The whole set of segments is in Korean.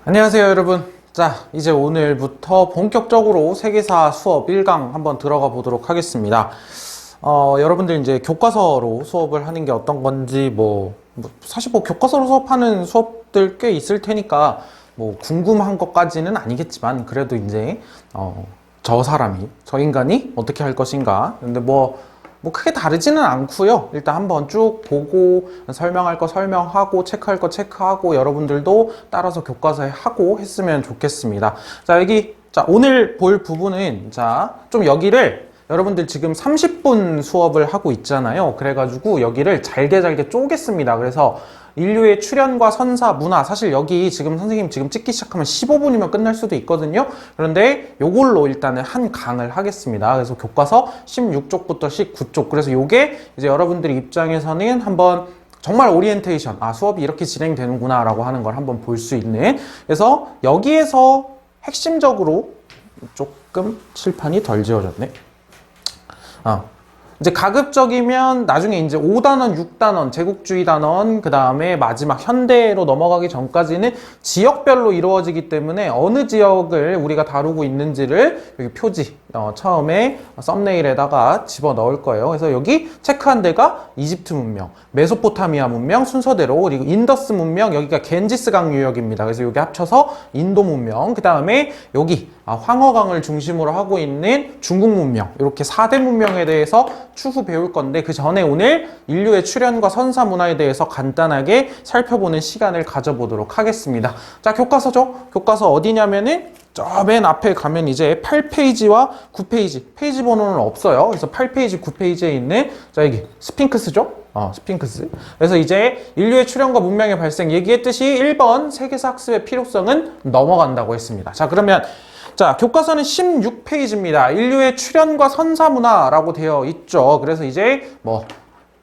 안녕하세요 여러분. 자, 이제 오늘부터 본격적으로 세계사 수업 1강 한번 들어가 보도록 하겠습니다. 여러분들 이제 교과서로 수업을 하는 게 어떤 건지 사실 교과서로 수업하는 수업들 꽤 있을 테니까 궁금한 것까지는 아니겠지만 그래도 이제 저 인간이 어떻게 할 것인가. 근데 크게 다르지는 않고요. 일단 한번 쭉 보고 설명할 거 설명하고 체크할 거 체크하고 여러분들도 따라서 교과서에 하고 했으면 좋겠습니다. 자, 오늘 볼 부분은 좀 여기를 여러분들 지금 30분 수업을 하고 있잖아요. 그래가지고 여기를 잘게 쪼갰습니다. 그래서 인류의 출현과 선사, 문화, 사실 여기 선생님 찍기 시작하면 15분이면 끝날 수도 있거든요. 그런데 요걸로 일단은 한 강을 하겠습니다. 그래서 교과서 16쪽부터 19쪽. 그래서 요게 이제 여러분들 입장에서는 한번 정말 오리엔테이션, 수업이 이렇게 진행되는구나 라고 하는 걸 한번 볼 수 있는. 그래서 여기에서 핵심적으로 조금 칠판이 덜 지워졌네. 이제 가급적이면 나중에 이제 5단원, 6단원, 제국주의 단원, 그 다음에 마지막 현대로 넘어가기 전까지는 지역별로 이루어지기 때문에 어느 지역을 우리가 다루고 있는지를 여기 표지, 처음에 썸네일에다가 집어 넣을 거예요. 그래서 여기 체크한 데가 이집트 문명, 메소포타미아 문명 순서대로, 그리고 인더스 문명, 여기가 겐지스강 유역입니다. 그래서 여기 합쳐서 인도 문명, 그 다음에 여기 황허강을 중심으로 하고 있는 중국 문명, 이렇게 4대 문명에 대해서 추후 배울 건데 그 전에 오늘 인류의 출현과 선사 문화에 대해서 간단하게 살펴보는 시간을 가져보도록 하겠습니다. 자, 교과서죠. 교과서 어디냐면은 저 맨 앞에 가면 이제 8페이지와 9페이지, 페이지 번호는 없어요. 그래서 8페이지, 9페이지에 있는 여기 스핑크스죠. 스핑크스. 그래서 이제 인류의 출현과 문명의 발생 얘기했듯이 1번 세계사 학습의 필요성은 넘어간다고 했습니다. 자, 그러면 교과서는 16페이지입니다. 인류의 출현과 선사문화라고 되어 있죠. 그래서 이제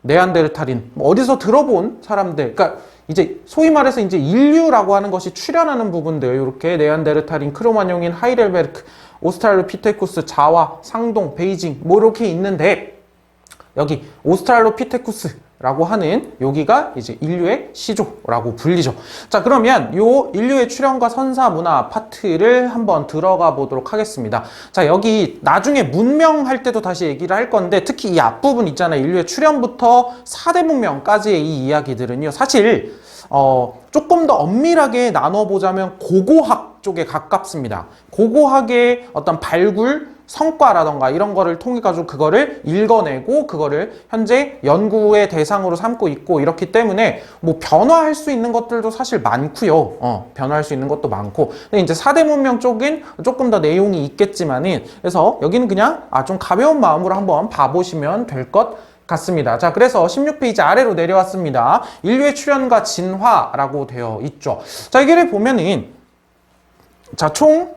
네안데르탈인, 어디서 들어본 사람들, 그러니까 이제 소위 말해서 이제 인류라고 하는 것이 출현하는 부분들, 이렇게 네안데르탈인, 크로마뇽인, 하이델베르크, 오스트랄로피테쿠스, 자와, 상동, 베이징, 이렇게 있는데, 여기 오스트랄로피테쿠스라고 하는 여기가 이제 인류의 시조라고 불리죠. 자, 그러면 요 인류의 출현과 선사 문화 파트를 한번 들어가 보도록 하겠습니다. 자, 여기 나중에 문명할 때도 다시 얘기를 할 건데 특히 이 앞부분 있잖아요. 인류의 출현부터 4대 문명까지의 이 이야기들은요. 사실 조금 더 엄밀하게 나눠보자면 고고학 쪽에 가깝습니다. 고고학의 어떤 발굴 성과라던가 이런 거를 통해 가지고 그거를 읽어내고 그거를 현재 연구의 대상으로 삼고 있고 이렇기 때문에 변화할 수 있는 것들도 사실 많고요. 변화할 수 있는 것도 많고. 근데 이제 4대 문명 쪽은 조금 더 내용이 있겠지만은 그래서 여기는 그냥 좀 가벼운 마음으로 한번 봐보시면 될 것 같습니다. 자, 그래서 16페이지 아래로 내려왔습니다. 인류의 출현과 진화라고 되어 있죠. 자, 여기를 보면은 총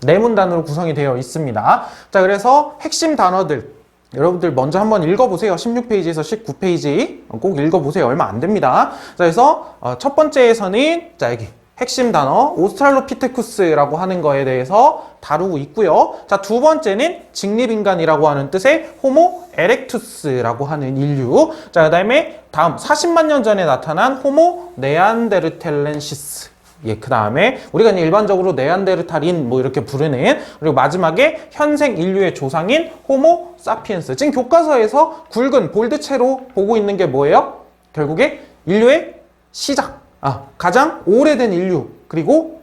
4문단으로 구성이 되어 있습니다. 자, 그래서 핵심 단어들 여러분들 먼저 한번 읽어보세요. 16페이지에서 19페이지 꼭 읽어보세요. 얼마 안 됩니다. 자, 그래서 첫 번째에서는 여기 핵심 단어 오스트랄로피테쿠스라고 하는 거에 대해서 다루고 있고요. 자, 두 번째는 직립인간이라고 하는 뜻의 호모 에렉투스라고 하는 인류. 자, 그 다음에 다음 40만 년 전에 나타난 호모 네안데르텔렌시스. 그 다음에 우리가 일반적으로 네안데르탈인 이렇게 부르는, 그리고 마지막에 현생 인류의 조상인 호모 사피엔스. 지금 교과서에서 굵은 볼드체로 보고 있는 게 뭐예요? 결국에 인류의 시작, 가장 오래된 인류, 그리고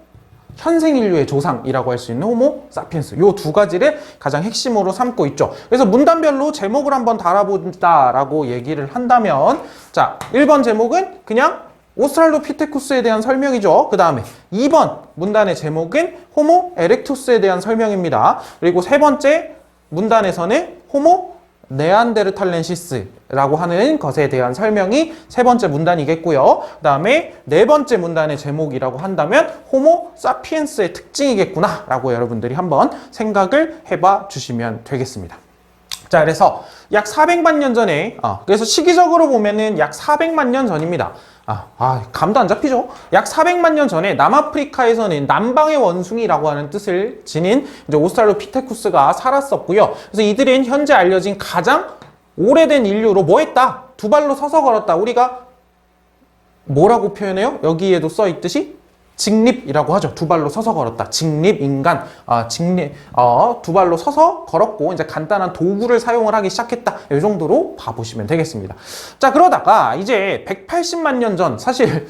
현생 인류의 조상이라고 할 수 있는 호모 사피엔스. 요 두 가지를 가장 핵심으로 삼고 있죠. 그래서 문단별로 제목을 한번 달아본다라고 얘기를 한다면, 자, 1번 제목은 그냥 오스트랄로피테쿠스에 대한 설명이죠. 그 다음에 2번 문단의 제목은 호모 에렉투스에 대한 설명입니다. 그리고 세 번째 문단에서는 호모 네안데르탈렌시스라고 하는 것에 대한 설명이 세 번째 문단이겠고요. 그 다음에 네 번째 문단의 제목이라고 한다면 호모 사피엔스의 특징이겠구나 라고 여러분들이 한번 생각을 해봐 주시면 되겠습니다. 자, 그래서 약 400만 년 전에, 그래서 시기적으로 보면은 약 400만 년 전입니다. 감도 안 잡히죠? 약 400만 년 전에 남아프리카에서는 남방의 원숭이라고 하는 뜻을 지닌 이제 오스트랄로피테쿠스가 살았었고요. 그래서 이들은 현재 알려진 가장 오래된 인류로 했다? 두 발로 서서 걸었다. 우리가 뭐라고 표현해요? 여기에도 써 있듯이 직립이라고 하죠. 두 발로 서서 걸었다. 직립 인간, 두 발로 서서 걸었고 이제 간단한 도구를 사용을 하기 시작했다. 이 정도로 봐보시면 되겠습니다. 자, 그러다가 이제 180만 년 전, 사실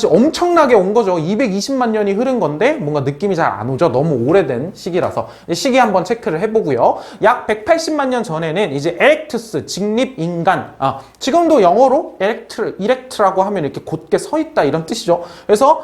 엄청나게 온 거죠. 220만 년이 흐른 건데 뭔가 느낌이 잘 안 오죠. 너무 오래된 시기라서. 시기 한번 체크를 해보고요. 약 180만 년 전에는 이제 에렉투스, 직립 인간. 지금도 영어로 이렉트라고 하면 이렇게 곧게 서 있다 이런 뜻이죠. 그래서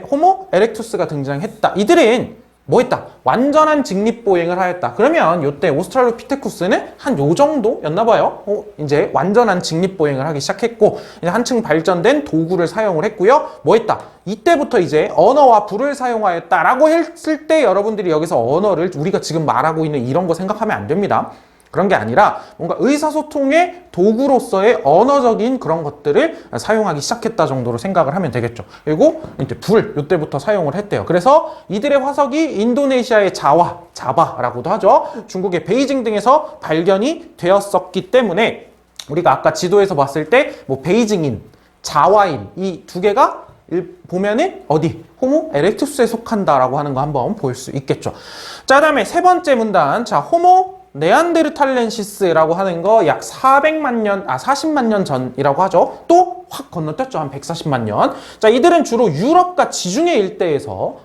호모 에렉투스가 등장했다. 이들은 뭐 했다? 완전한 직립보행을 하였다. 그러면 이때 오스트랄로피테쿠스는 한 요 정도였나 봐요. 이제 완전한 직립보행을 하기 시작했고 이제 한층 발전된 도구를 사용을 했고요. 뭐 했다? 이때부터 이제 언어와 불을 사용하였다라고 했을 때 여러분들이 여기서 언어를 우리가 지금 말하고 있는 이런 거 생각하면 안 됩니다. 그런 게 아니라 뭔가 의사소통의 도구로서의 언어적인 그런 것들을 사용하기 시작했다 정도로 생각을 하면 되겠죠. 그리고 이제 불, 이때부터 사용을 했대요. 그래서 이들의 화석이 인도네시아의 자바라고도 하죠. 중국의 베이징 등에서 발견이 되었었기 때문에 우리가 아까 지도에서 봤을 때 뭐 베이징인, 자와인 이 두 개가 보면은 어디? 호모 에렉투스에 속한다라고 하는 거 한번 볼 수 있겠죠. 자, 그다음에 세 번째 문단. 자, 호모 네안데르탈렌시스라고 하는 거 약 40만 년 전이라고 하죠. 또 확 건너뛰었죠. 한 140만 년. 자, 이들은 주로 유럽과 지중해 일대에서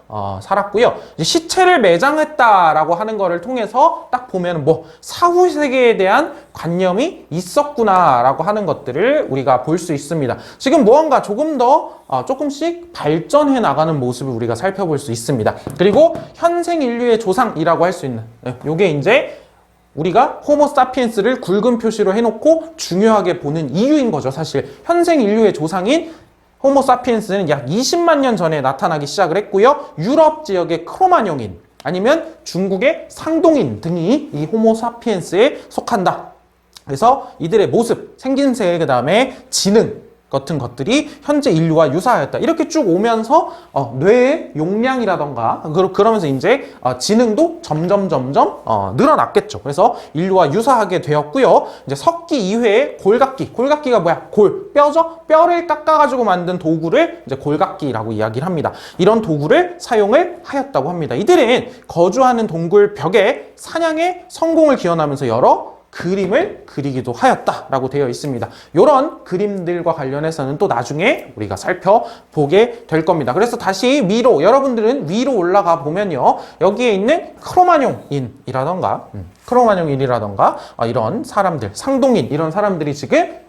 살았고요. 이제 시체를 매장했다라고 하는 거를 통해서 딱 보면 뭐 사후 세계에 대한 관념이 있었구나라고 하는 것들을 우리가 볼 수 있습니다. 지금 무언가 조금 더 조금씩 발전해 나가는 모습을 우리가 살펴볼 수 있습니다. 그리고 현생 인류의 조상이라고 할 수 있는 요게 이제 우리가 호모 사피엔스를 굵은 표시로 해놓고 중요하게 보는 이유인 거죠. 사실 현생 인류의 조상인 호모 사피엔스는 약 20만 년 전에 나타나기 시작을 했고요. 유럽 지역의 크로마뇽인 아니면 중국의 상동인 등이 이 호모 사피엔스에 속한다. 그래서 이들의 모습, 생김새, 그 다음에 지능 같은 것들이 현재 인류와 유사하였다. 이렇게 쭉 오면서 뇌의 용량이라던가 그러면서 이제 지능도 점점 늘어났겠죠. 그래서 인류와 유사하게 되었고요. 이제 석기 이후에 골각기가 뭐야? 뼈죠? 뼈를 깎아가지고 만든 도구를 이제 골각기라고 이야기를 합니다. 이런 도구를 사용을 하였다고 합니다. 이들은 거주하는 동굴 벽에 사냥에 성공을 기원하면서 여러 그림을 그리기도 하였다라고 되어 있습니다. 이런 그림들과 관련해서는 또 나중에 우리가 살펴보게 될 겁니다. 그래서 다시 위로, 여러분들은 위로 올라가 보면요. 여기에 있는 크로마뇽인이라던가 이런 사람들, 상동인 이런 사람들이 지금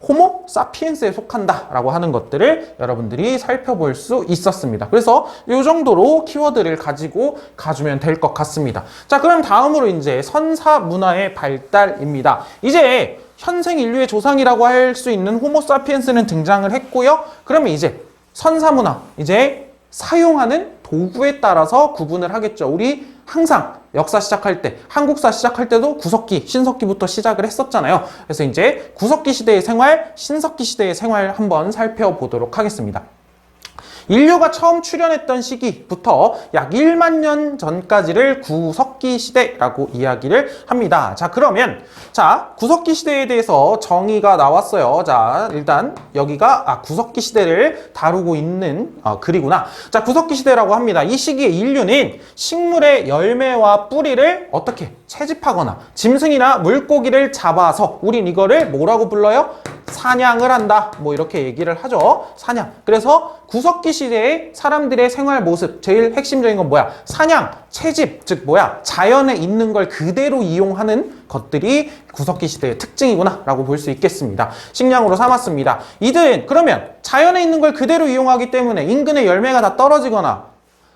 호모 사피엔스에 속한다라고 하는 것들을 여러분들이 살펴볼 수 있었습니다. 그래서 이 정도로 키워드를 가지고 가주면 될 것 같습니다. 자, 그럼 다음으로 이제 선사 문화의 발달입니다. 이제 현생 인류의 조상이라고 할 수 있는 호모 사피엔스는 등장을 했고요. 그러면 이제 선사 문화, 이제 사용하는 도구에 따라서 구분을 하겠죠. 우리 항상 역사 시작할 때, 한국사 시작할 때도 구석기, 신석기부터 시작을 했었잖아요. 그래서 이제 구석기 시대의 생활, 신석기 시대의 생활 한번 살펴보도록 하겠습니다. 인류가 처음 출현했던 시기부터 약 1만 년 전까지를 구석기 시대라고 이야기를 합니다. 자, 그러면 구석기 시대에 대해서 정의가 나왔어요. 자, 일단 여기가 구석기 시대를 다루고 있는 글이구나. 자, 구석기 시대라고 합니다. 이 시기에 인류는 식물의 열매와 뿌리를 어떻게 채집하거나 짐승이나 물고기를 잡아서 우린 이거를 뭐라고 불러요? 사냥을 한다. 뭐 이렇게 얘기를 하죠. 사냥. 그래서 구석기 시대의 사람들의 생활 모습, 제일 핵심적인 건 뭐야? 사냥, 채집, 즉 뭐야? 자연에 있는 걸 그대로 이용하는 것들이 구석기 시대의 특징이구나 라고 볼 수 있겠습니다. 식량으로 삼았습니다. 이들은 그러면 자연에 있는 걸 그대로 이용하기 때문에 인근의 열매가 다 떨어지거나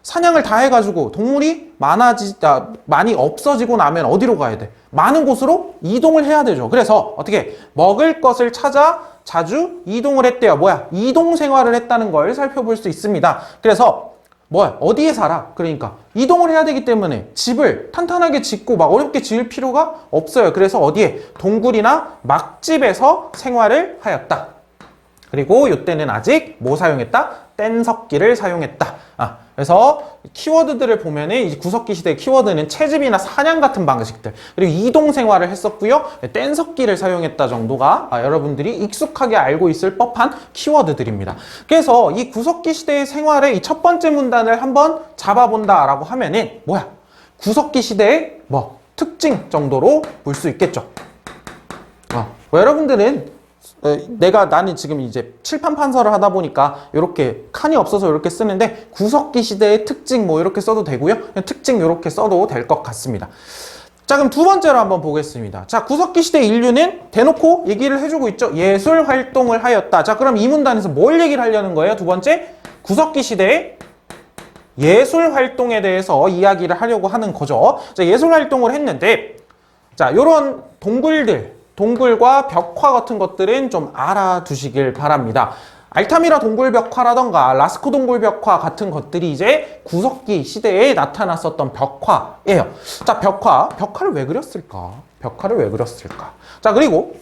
사냥을 다 해가지고 동물이 많이 없어지고 나면 어디로 가야 돼? 많은 곳으로 이동을 해야 되죠. 그래서 어떻게 먹을 것을 찾아 자주 이동을 했대요. 뭐야? 이동 생활을 했다는 걸 살펴볼 수 있습니다. 그래서 뭐야? 어디에 살아? 그러니까 이동을 해야 되기 때문에 집을 탄탄하게 짓고 막 어렵게 지을 필요가 없어요. 그래서 어디에? 동굴이나 막집에서 생활을 하였다. 그리고 이때는 아직 뭐 사용했다? 뗀석기를 사용했다. 그래서 키워드들을 보면은 이제 구석기 시대의 키워드는 채집이나 사냥 같은 방식들, 그리고 이동 생활을 했었고요. 뗀석기를 사용했다 정도가 여러분들이 익숙하게 알고 있을 법한 키워드들입니다. 그래서 이 구석기 시대의 생활의 이 첫 번째 문단을 한번 잡아본다라고 하면은 뭐야? 구석기 시대의 뭐 특징 정도로 볼 수 있겠죠. 여러분들은 나는 지금 이제 칠판 판서를 하다 보니까 이렇게 칸이 없어서 이렇게 쓰는데 구석기 시대의 특징 뭐 이렇게 써도 되고요. 그냥 특징 이렇게 써도 될 것 같습니다. 자, 그럼 두 번째로 한번 보겠습니다. 자, 구석기 시대 인류는 대놓고 얘기를 해주고 있죠. 예술 활동을 하였다. 자, 그럼 이 문단에서 뭘 얘기를 하려는 거예요? 두 번째, 구석기 시대의 예술 활동에 대해서 이야기를 하려고 하는 거죠. 자, 예술 활동을 했는데, 자, 요런 동굴과 벽화 같은 것들은 좀 알아두시길 바랍니다. 알타미라 동굴벽화라던가 라스코 동굴벽화 같은 것들이 이제 구석기 시대에 나타났었던 벽화예요. 자, 벽화를 왜 그렸을까? 자, 그리고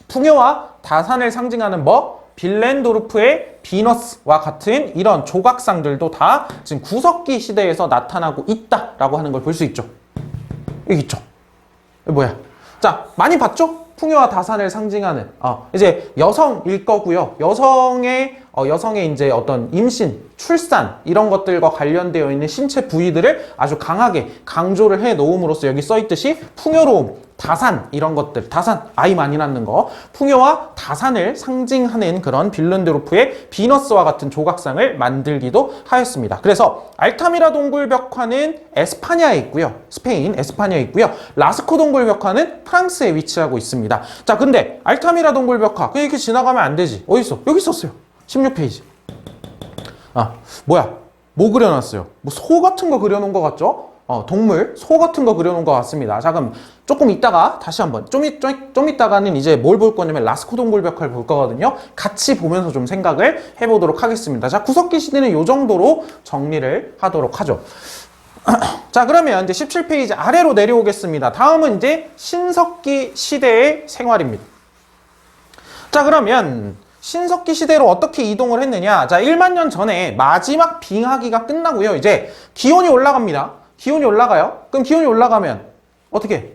풍요와 다산을 상징하는 빌렌도르프의 비너스와 같은 이런 조각상들도 다 지금 구석기 시대에서 나타나고 있다라고 하는 걸 볼 수 있죠. 여기 있죠. 뭐야? 자, 많이 봤죠? 풍요와 다산을 상징하는 이제 여성일 거고요. 여성의 이제 어떤 임신, 출산 이런 것들과 관련되어 있는 신체 부위들을 아주 강하게 강조를 해 놓음으로써 여기 써 있듯이 풍요로움, 다산 이런 것들, 다산 아이 많이 낳는 거, 풍요와 다산을 상징하는 그런 빌렌도르프의 비너스와 같은 조각상을 만들기도 하였습니다. 그래서 알타미라 동굴벽화는 에스파냐에 있고요. 스페인 에스파냐에 있고요. 라스코 동굴벽화는 프랑스에 위치하고 있습니다. 자, 근데 알타미라 동굴벽화 그냥 이렇게 지나가면 안 되지. 어디 있어? 여기 있었어요. 16페이지. 뭐야? 뭐 그려놨어요? 뭐 소 같은 거 그려놓은 것 같죠? 동물, 소 같은 거 그려놓은 것 같습니다. 자, 그럼 조금 이따가 다시 한번 좀 이따가는 이제 뭘 볼 거냐면 라스코 동굴벽화를 볼 거거든요. 같이 보면서 좀 생각을 해보도록 하겠습니다. 자, 구석기 시대는 이 정도로 정리를 하도록 하죠. 자, 그러면 이제 17페이지 아래로 내려오겠습니다. 다음은 이제 신석기 시대의 생활입니다. 자, 그러면 신석기 시대로 어떻게 이동을 했느냐? 자, 1만 년 전에 마지막 빙하기가 끝나고요. 이제 기온이 올라갑니다. 기온이 올라가요. 그럼 기온이 올라가면 어떻게?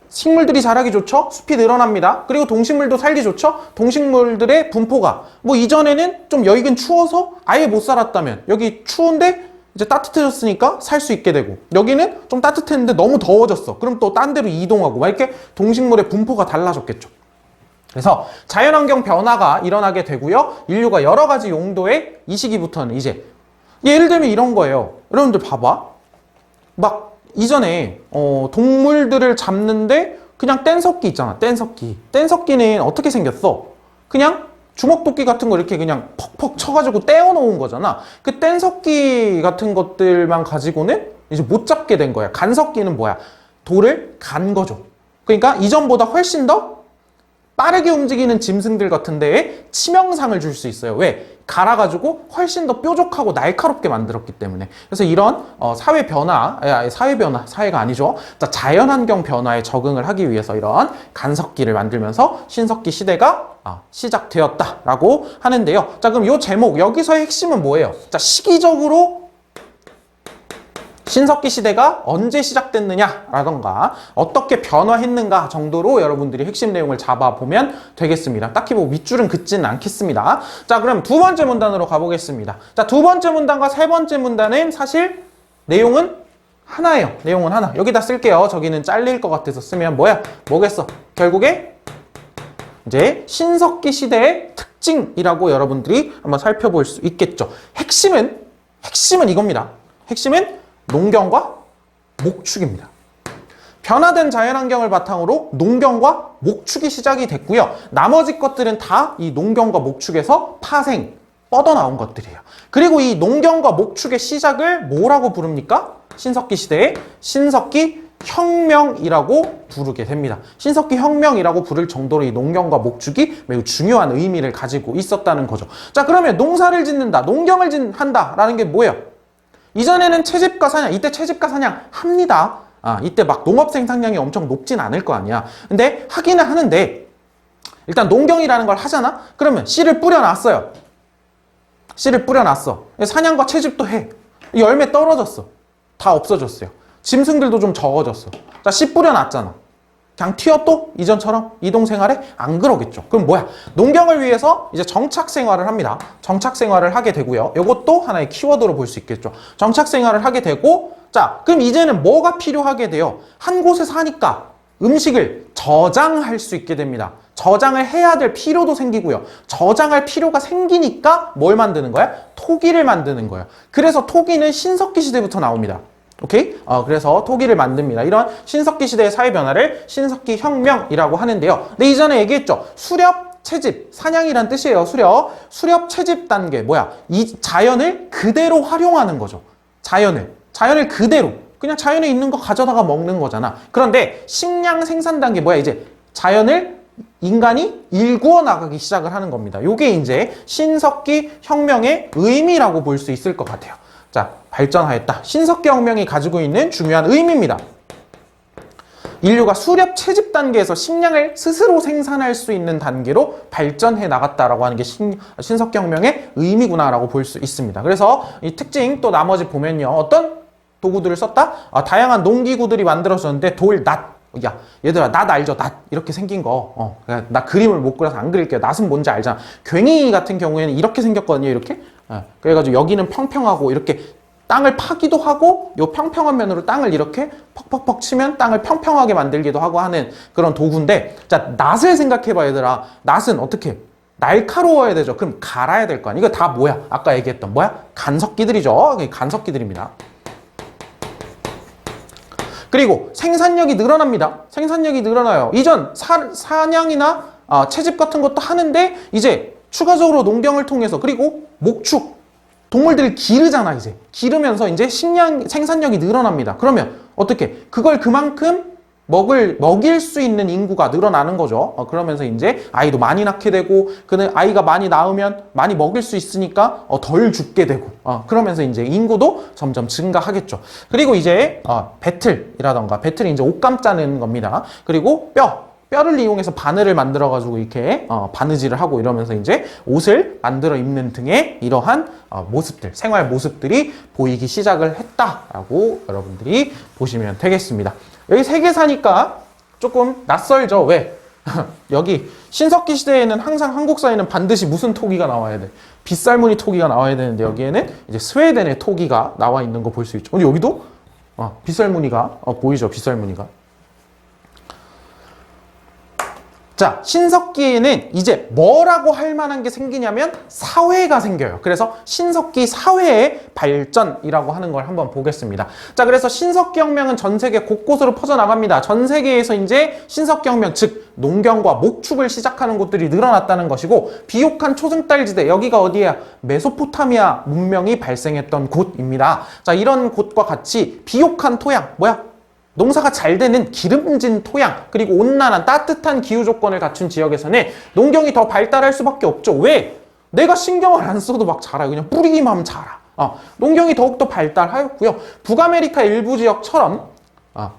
식물들이 자라기 좋죠? 숲이 늘어납니다. 그리고 동식물도 살기 좋죠? 동식물들의 분포가 이전에는 좀 여기는 추워서 아예 못 살았다면 여기 추운데 이제 따뜻해졌으니까 살 수 있게 되고, 여기는 좀 따뜻했는데 너무 더워졌어. 그럼 또 딴 데로 이동하고 막 이렇게 동식물의 분포가 달라졌겠죠. 그래서 자연환경 변화가 일어나게 되고요. 인류가 여러 가지 용도의 이 시기부터는 이제 예를 들면 이런 거예요. 여러분들 봐봐. 막 이전에 동물들을 잡는데 그냥 뗀석기 있잖아. 뗀석기는 어떻게 생겼어? 그냥 주먹도끼 같은 거 이렇게 그냥 퍽퍽 쳐가지고 떼어놓은 거잖아. 그 뗀석기 같은 것들만 가지고는 이제 못 잡게 된 거야. 간석기는 뭐야? 돌을 간 거죠. 그러니까 이전보다 훨씬 더 빠르게 움직이는 짐승들 같은 데에 치명상을 줄 수 있어요. 왜? 갈아가지고 훨씬 더 뾰족하고 날카롭게 만들었기 때문에. 그래서 이런 사회가 아니죠. 자연환경 변화에 적응을 하기 위해서 이런 간석기를 만들면서 신석기 시대가 시작되었다라고 하는데요. 자, 그럼 이 제목 여기서의 핵심은 뭐예요? 자, 시기적으로 신석기 시대가 언제 시작됐느냐라던가 어떻게 변화했는가 정도로 여러분들이 핵심 내용을 잡아보면 되겠습니다. 딱히 밑줄은 긋지는 않겠습니다. 자, 그럼 두 번째 문단으로 가보겠습니다. 자, 두 번째 문단과 세 번째 문단은 사실 내용은 하나예요. 내용은 하나. 여기다 쓸게요. 저기는 잘릴 것 같아서 쓰면 뭐겠어? 결국에 이제 신석기 시대의 특징이라고 여러분들이 한번 살펴볼 수 있겠죠. 핵심은 이겁니다. 핵심은 농경과 목축입니다. 변화된 자연환경을 바탕으로 농경과 목축이 시작이 됐고요. 나머지 것들은 다 이 농경과 목축에서 뻗어나온 것들이에요. 그리고 이 농경과 목축의 시작을 뭐라고 부릅니까? 신석기 시대의 신석기 혁명이라고 부르게 됩니다. 신석기 혁명이라고 부를 정도로 이 농경과 목축이 매우 중요한 의미를 가지고 있었다는 거죠. 자, 그러면 농사를 짓는다, 농경을 한다라는 게 뭐예요? 이전에는 채집과 사냥, 이때 채집과 사냥 합니다. 이때 막 농업 생산량이 엄청 높진 않을 거 아니야. 근데 하기는 하는데 일단 농경이라는 걸 하잖아? 그러면 씨를 뿌려놨어요. 씨를 뿌려놨어. 사냥과 채집도 해. 열매 떨어졌어. 다 없어졌어요. 짐승들도 좀 적어졌어. 자, 씨 뿌려놨잖아. 그냥 튀어 또? 이전처럼? 이동생활에? 안 그러겠죠. 그럼 뭐야? 농경을 위해서 이제 정착생활을 합니다. 정착생활을 하게 되고요. 이것도 하나의 키워드로 볼 수 있겠죠. 정착생활을 하게 되고, 자, 그럼 이제는 뭐가 필요하게 돼요? 한 곳에 사니까 음식을 저장할 수 있게 됩니다. 저장을 해야 될 필요도 생기고요. 저장할 필요가 생기니까 뭘 만드는 거야? 토기를 만드는 거예요. 그래서 토기는 신석기 시대부터 나옵니다. 오케이? 그래서 토기를 만듭니다. 이런 신석기 시대의 사회 변화를 신석기 혁명이라고 하는데요. 근데 이전에 얘기했죠. 수렵, 채집, 사냥이란 뜻이에요. 수렵, 채집 단계. 뭐야? 이 자연을 그대로 활용하는 거죠. 자연을 그대로. 그냥 자연에 있는 거 가져다가 먹는 거잖아. 그런데 식량 생산 단계 뭐야? 이제 자연을 인간이 일구어 나가기 시작을 하는 겁니다. 요게 이제 신석기 혁명의 의미라고 볼 수 있을 것 같아요. 자, 발전하였다. 신석기 혁명이 가지고 있는 중요한 의미입니다. 인류가 수렵 채집 단계에서 식량을 스스로 생산할 수 있는 단계로 발전해 나갔다라고 하는 게 신석기 혁명의 의미구나라고 볼 수 있습니다. 그래서 이 특징 또 나머지 보면요. 어떤 도구들을 썼다? 다양한 농기구들이 만들어졌는데 낫. 야, 얘들아, 낫 알죠? 낫. 이렇게 생긴 거. 나 그림을 못 그려서 안 그릴게요. 낫은 뭔지 알잖아. 괭이 같은 경우에는 이렇게 생겼거든요. 이렇게. 그래가지고 여기는 평평하고 이렇게 땅을 파기도 하고 요 평평한 면으로 땅을 이렇게 퍽퍽퍽 치면 땅을 평평하게 만들기도 하고 하는 그런 도구인데, 자, 낫을 생각해봐, 얘들아. 낫은 어떻게? 날카로워야 되죠. 그럼 갈아야 될 거 아니야. 이거 다 뭐야? 아까 얘기했던 뭐야? 간석기들이죠. 간석기들입니다. 그리고 생산력이 늘어납니다. 생산력이 늘어나요. 이전 사냥이나 채집 같은 것도 하는데 이제 추가적으로 농경을 통해서, 그리고 목축, 동물들을 기르잖아. 이제 기르면서 이제 생산력이 늘어납니다. 그러면 어떻게? 그걸 그만큼 먹일 수 있는 인구가 늘어나는 거죠. 그러면서 이제 아이도 많이 낳게 되고, 그는 아이가 많이 낳으면 많이 먹일 수 있으니까 덜 죽게 되고, 그러면서 이제 인구도 점점 증가하겠죠. 그리고 이제 배틀이 이제 옷감 짜는 겁니다. 그리고 뼈를 이용해서 바늘을 만들어가지고 이렇게 바느질을 하고 이러면서 이제 옷을 만들어 입는 등의 이러한 모습들, 생활 모습들이 보이기 시작을 했다라고 여러분들이 보시면 되겠습니다. 여기 세계사니까 조금 낯설죠. 왜? 여기 신석기 시대에는 항상 한국 사회는 반드시 무슨 토기가 나와야 돼? 빗살무늬 토기가 나와야 되는데 여기에는 이제 스웨덴의 토기가 나와 있는 거 볼 수 있죠. 근데 여기도 빗살무늬가 보이죠? 빗살무늬가. 자, 신석기에는 이제 뭐라고 할 만한 게 생기냐면 사회가 생겨요. 그래서 신석기 사회의 발전이라고 하는 걸 한번 보겠습니다. 자, 그래서 신석기 혁명은 전 세계 곳곳으로 퍼져나갑니다. 전 세계에서 이제 신석기 혁명, 즉 농경과 목축을 시작하는 곳들이 늘어났다는 것이고, 비옥한 초승달지대, 여기가 어디야? 메소포타미아 문명이 발생했던 곳입니다. 자, 이런 곳과 같이 비옥한 토양, 뭐야? 농사가 잘 되는 기름진 토양, 그리고 온난한 따뜻한 기후 조건을 갖춘 지역에서는 농경이 더 발달할 수밖에 없죠. 왜? 내가 신경을 안 써도 막 자라요. 그냥 뿌리기만 하면 자라. 농경이 더욱더 발달하였고요. 북아메리카 일부 지역처럼,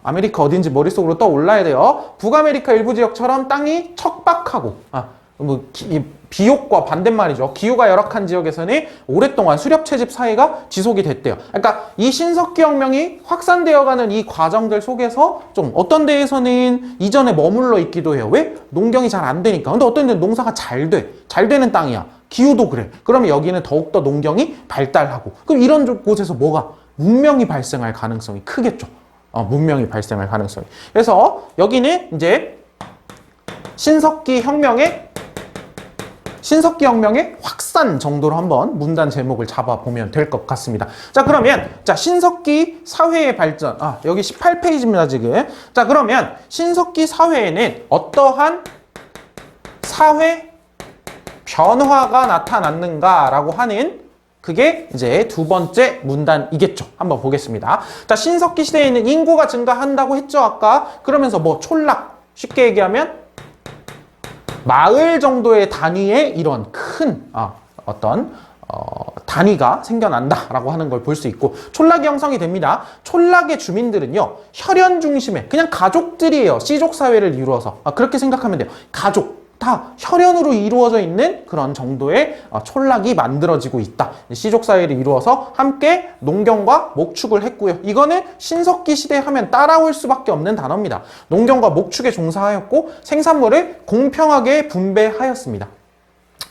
아메리카 어딘지 머릿속으로 떠올라야 돼요. 북아메리카 일부 지역처럼 땅이 척박하고, 비옥과 반대말이죠. 기후가 열악한 지역에서는 오랫동안 수렵 채집 사회가 지속이 됐대요. 그러니까 이 신석기 혁명이 확산되어가는 이 과정들 속에서 좀 어떤 데에서는 이전에 머물러 있기도 해요. 왜? 농경이 잘 안 되니까. 근데 어떤 데는 농사가 잘 돼. 잘 되는 땅이야. 기후도 그래. 그러면 여기는 더욱더 농경이 발달하고. 그럼 이런 곳에서 뭐가? 문명이 발생할 가능성이 크겠죠. 문명이 발생할 가능성이. 그래서 여기는 이제 신석기 혁명의 확산 정도로 한번 문단 제목을 잡아보면 될 것 같습니다. 자, 그러면 신석기 사회의 발전, 여기 18페이지입니다 지금. 자, 그러면 신석기 사회에는 어떠한 사회 변화가 나타났는가라고 하는, 그게 이제 두 번째 문단이겠죠. 한번 보겠습니다. 자, 신석기 시대에는 인구가 증가한다고 했죠 아까. 그러면서 촌락, 쉽게 얘기하면 마을 정도의 단위의 이런 큰 단위가 생겨난다라고 하는 걸 볼 수 있고, 촌락이 형성이 됩니다. 촌락의 주민들은요, 혈연 중심의 그냥 가족들이에요. 씨족 사회를 이루어서. 그렇게 생각하면 돼요. 가족. 다 혈연으로 이루어져 있는 그런 정도의 촌락이 만들어지고 있다. 씨족 사회를 이루어서 함께 농경과 목축을 했고요. 이거는 신석기 시대에 하면 따라올 수밖에 없는 단어입니다. 농경과 목축에 종사하였고 생산물을 공평하게 분배하였습니다.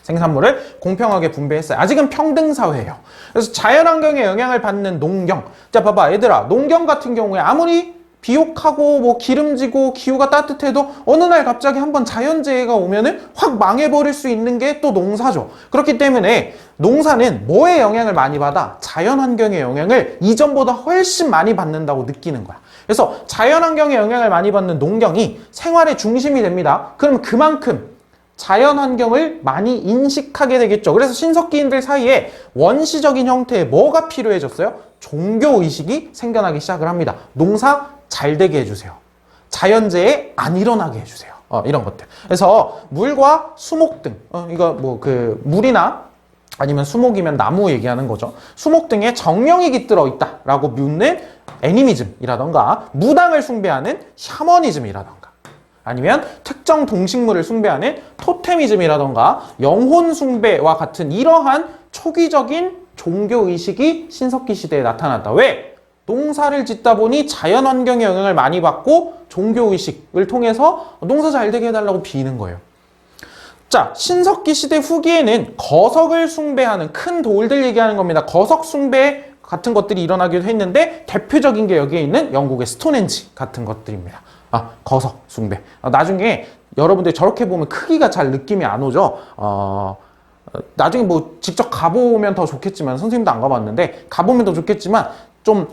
생산물을 공평하게 분배했어요. 아직은 평등사회예요. 그래서 자연환경에 영향을 받는 농경. 자, 봐봐 얘들아. 농경 같은 경우에 아무리 비옥하고 뭐 기름지고 기후가 따뜻해도 어느 날 갑자기 한번 자연재해가 오면은 확 망해버릴 수 있는 게 또 농사죠. 그렇기 때문에 농사는 뭐에 영향을 많이 받아? 자연환경의 영향을 이전보다 훨씬 많이 받는다고 느끼는 거야. 그래서 자연환경의 영향을 많이 받는 농경이 생활의 중심이 됩니다. 그럼 그만큼 자연환경을 많이 인식하게 되겠죠. 그래서 신석기인들 사이에 원시적인 형태의 뭐가 필요해졌어요? 종교의식이 생겨나기 시작을 합니다. 농사 잘 되게 해주세요. 자연재해 안 일어나게 해주세요. 이런 것들. 그래서 물과 수목 등, 이거 뭐 물이나 아니면 수목이면 나무 얘기하는 거죠. 수목 등에 정령이 깃들어 있다라고 묻는 애니미즘이라던가 무당을 숭배하는 샤머니즘이라던가 아니면 특정 동식물을 숭배하는 토테미즘이라던가 영혼 숭배와 같은 이러한 초기적인 종교의식이 신석기 시대에 나타났다. 왜? 농사를 짓다 보니 자연환경의 영향을 많이 받고 종교의식을 통해서 농사 잘 되게 해달라고 비는 거예요. 자, 신석기 시대 후기에는 거석을 숭배하는 큰 돌들 얘기하는 겁니다. 거석 숭배 같은 것들이 일어나기도 했는데 대표적인 게 여기에 있는 영국의 스톤헨지 같은 것들입니다. 거석 숭배. 나중에 여러분들이 저렇게 보면 크기가 잘 느낌이 안 오죠? 나중에 뭐 직접 가보면 더 좋겠지만 선생님도 안 가봤는데 가보면 더 좋겠지만 좀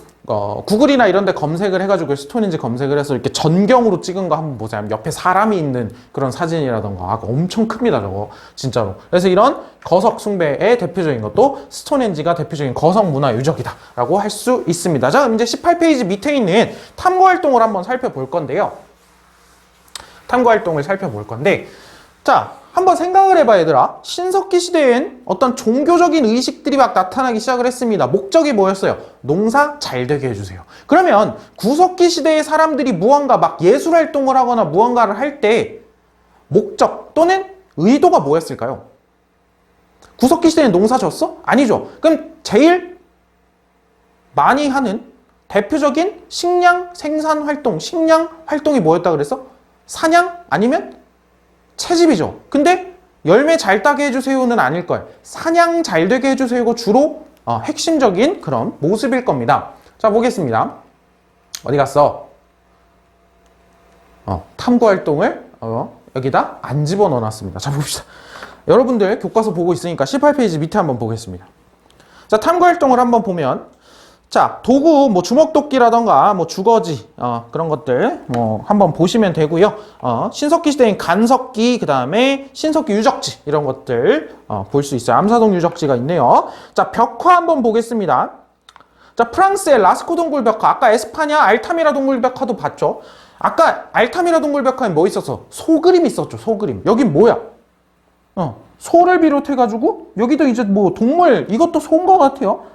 구글이나 이런 데 검색을 해가지고 스톤헨지 검색을 해서 이렇게 전경으로 찍은 거 한번 보세요. 옆에 사람이 있는 그런 사진이라던가 엄청 큽니다 저거 진짜로. 그래서 이런 거석 숭배의 대표적인 것도 스톤헨지가 대표적인 거석 문화 유적이다 라고 할 수 있습니다. 자, 그럼 이제 18페이지 밑에 있는 탐구활동을 한번 살펴볼 건데요. 탐구활동을 살펴볼 건데 자, 한번 생각을 해봐 얘들아. 신석기 시대엔 어떤 종교적인 의식들이 막 나타나기 시작을 했습니다. 목적이 뭐였어요? 농사 잘 되게 해주세요. 그러면 구석기 시대의 사람들이 무언가 막 예술활동을 하거나 무언가를 할 때 목적 또는 의도가 뭐였을까요? 구석기 시대엔 농사 졌어? 아니죠. 그럼 제일 많이 하는 대표적인 식량 생산 활동, 식량 활동이 뭐였다 그랬어? 사냥 아니면 채집이죠. 근데 열매 잘 따게 해주세요는 아닐 거예요. 사냥 잘 되게 해주세요가 주로 핵심적인 그런 모습일 겁니다. 자, 보겠습니다. 어디 갔어? 탐구활동을 여기다 안 집어넣어놨습니다. 자, 봅시다. 여러분들 교과서 보고 있으니까 18페이지 밑에 한번 보겠습니다. 자, 탐구활동을 한번 보면 자, 도구, 뭐 주먹도끼라던가 뭐 주거지 그런 것들 뭐 한번 보시면 되고요. 신석기 시대엔 간석기, 그 다음에 신석기 유적지 이런 것들 볼 수 있어요. 암사동 유적지가 있네요. 자, 벽화 한번 보겠습니다. 자, 프랑스의 라스코 동굴 벽화. 아까 에스파냐 알타미라 동굴 벽화도 봤죠. 아까 알타미라 동굴 벽화에 뭐 있었어? 소그림 있었죠. 소그림. 여긴 뭐야? 소를 비롯해가지고 여기도 이제 뭐 동물 이것도 소인 것 같아요.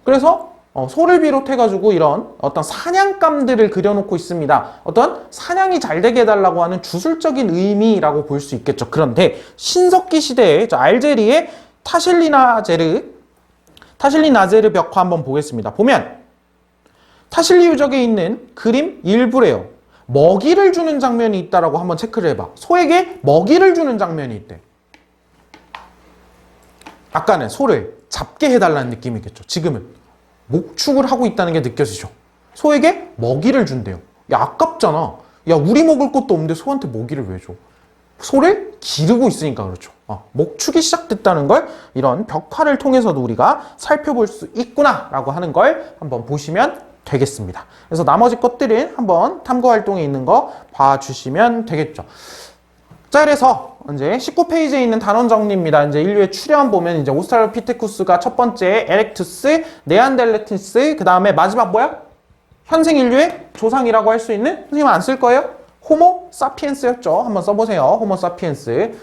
그래서 소를 비롯해가지고 이런 어떤 사냥감들을 그려놓고 있습니다. 어떤 사냥이 잘 되게 해달라고 하는 주술적인 의미라고 볼 수 있겠죠. 그런데 신석기 시대에 알제리의 타실리나제르 벽화 한번 보겠습니다. 보면 타실리 유적에 있는 그림 일부래요. 먹이를 주는 장면이 있다라고 한번 체크를 해봐. 소에게 먹이를 주는 장면이 있대. 아까는 소를 잡게 해달라는 느낌이겠죠. 지금은 목축을 하고 있다는 게 느껴지죠. 소에게 먹이를 준대요. 야, 아깝잖아. 야, 우리 먹을 것도 없는데 소한테 먹이를 왜 줘? 소를 기르고 있으니까 그렇죠. 목축이 시작됐다는 걸 이런 벽화를 통해서도 우리가 살펴볼 수 있구나 라고 하는 걸 한번 보시면 되겠습니다. 그래서 나머지 것들은 한번 탐구활동에 있는 거 봐주시면 되겠죠. 자, 그래서 이제 19페이지에 있는 단원 정리입니다. 이제 인류의 출현 보면 이제 오스트랄로피테쿠스가 첫 번째, 에렉투스, 네안데르탈스, 그 다음에 마지막 뭐야? 현생 인류의 조상이라고 할 수 있는, 선생님 안 쓸 거예요? 호모 사피엔스였죠. 한번 써보세요. 호모 사피엔스.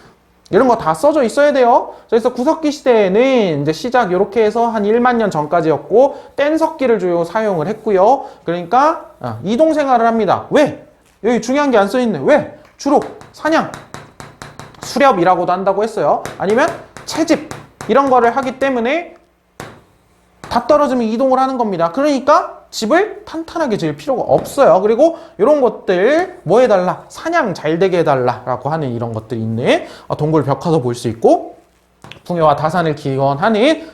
이런 거 다 써져 있어야 돼요. 그래서 구석기 시대에는 이제 시작 이렇게 해서 한 1만 년 전까지였고 뗀석기를 주요 사용을 했고요. 그러니까 이동 생활을 합니다. 왜? 여기 중요한 게 안 써 있네. 왜? 주로 사냥. 수렵이라고도 한다고 했어요. 아니면 채집 이런 거를 하기 때문에 다 떨어지면 이동을 하는 겁니다. 그러니까 집을 탄탄하게 지을 필요가 없어요. 그리고 이런 것들 뭐 해달라? 사냥 잘 되게 해달라라고 하는 이런 것들이 있는 동굴 벽화도 볼 수 있고, 풍요와 다산을 기원하는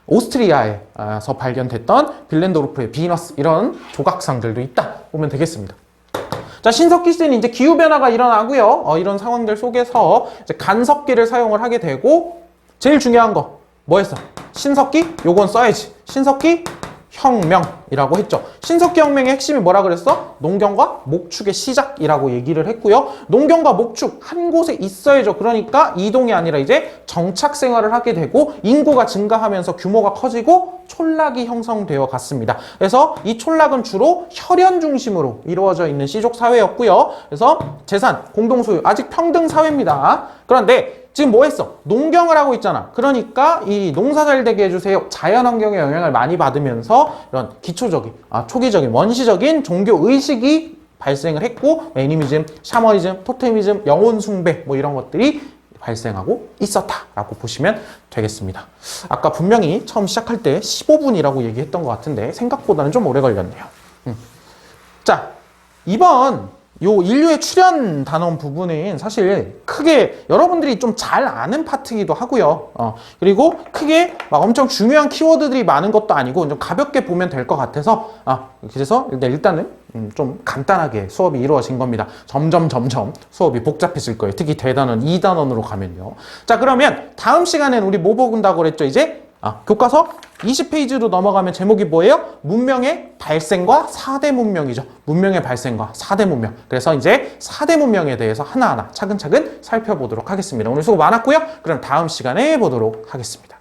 오스트리아에서 발견됐던 빌렌도르프의 비너스, 이런 조각상들도 있다 보면 되겠습니다. 자, 신석기 시대는 이제 기후변화가 일어나고요. 이런 상황들 속에서 이제 간석기를 사용을 하게 되고, 제일 중요한 거 뭐였어? 신석기? 요건 써야지. 신석기 혁명이라고 했죠. 신석기 혁명의 핵심이 뭐라 그랬어? 농경과 목축의 시작이라고 얘기를 했고요. 농경과 목축 한 곳에 있어야죠. 그러니까 이동이 아니라 이제 정착 생활을 하게 되고, 인구가 증가하면서 규모가 커지고 촌락이 형성되어 갔습니다. 그래서 이 촌락은 주로 혈연 중심으로 이루어져 있는 씨족 사회였고요. 그래서 재산, 공동소유, 아직 평등 사회입니다. 그런데 지금 뭐 했어? 농경을 하고 있잖아. 그러니까 이 농사 잘 되게 해주세요. 자연환경의 영향을 많이 받으면서 이런 기초적인, 초기적인, 원시적인 종교 의식이 발생을 했고, 애니미즘, 샤머니즘, 토테미즘, 영혼 숭배 뭐 이런 것들이 발생하고 있었다라고 보시면 되겠습니다. 아까 분명히 처음 시작할 때 15분이라고 얘기했던 것 같은데 생각보다는 좀 오래 걸렸네요. 자, 이번 요 인류의 출현 단원 부분은 사실 크게 여러분들이 좀 잘 아는 파트이기도 하고요. 그리고 크게 막 엄청 중요한 키워드들이 많은 것도 아니고 좀 가볍게 보면 될 것 같아서 그래서 일단은 좀 간단하게 수업이 이루어진 겁니다. 점점 수업이 복잡해질 거예요. 특히 대단원 2단원으로 가면요. 자, 그러면 다음 시간에는 우리 뭐 본다고 그랬죠? 이제 교과서 20페이지로 넘어가면 제목이 뭐예요? 문명의 발생과 4대 문명이죠. 문명의 발생과 4대 문명. 그래서 이제 4대 문명에 대해서 하나하나 차근차근 살펴보도록 하겠습니다. 오늘 수고 많았고요. 그럼 다음 시간에 보도록 하겠습니다.